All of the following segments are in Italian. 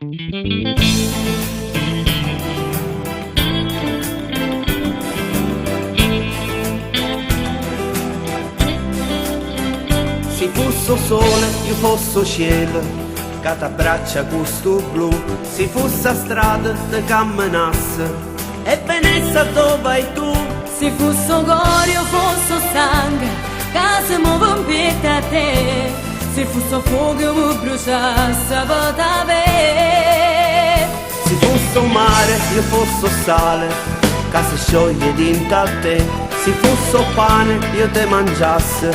Se fosse sole, io fosse cielo, che t'abbraccia questo blu. Se fosse strada, te camminasse e venisse dove vai tu. Se fosse cuore, io fosse sangue, che si muove un piede a te. Se fosse fuoco, mi bruciasse per te. Se fosse un mare, io fosse sale, che si scioglie dentro a te. Se fosse pane, io te mangiasse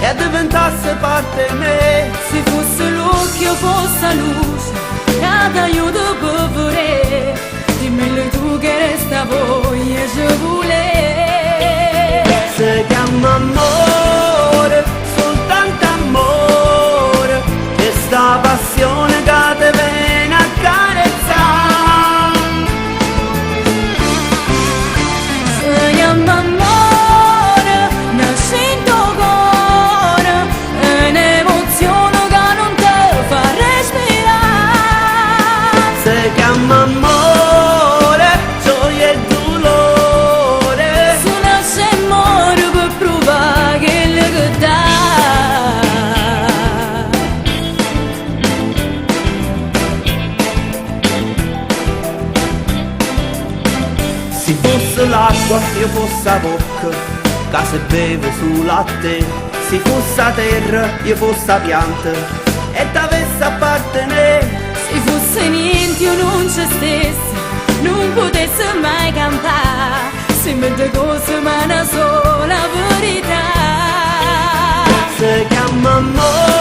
e diventasse parte di me. Se fosse luce, io fosse luce, che ti aiuto per vorrei. Dimmi tu che resta voglia ci vuole. Si chiama amore, soltanto amore, e sta passione che ti viene a carezzare. Si chiama amore, nasce in tuo cuore, è un'emozione che non ti fa respirare. Si chiama amore, gioia e dolore. Se nasce e muore per provare quello che dà. Se fosse l'acqua, io fosse la bocca, che si beve sul latte. Se fosse la terra, io fosse la pianta, e t'avesse appartenere. Se fosse niente io non ci stessi, non potessi mai campare. Se mi cose ma una sola verità. Si chiama amore.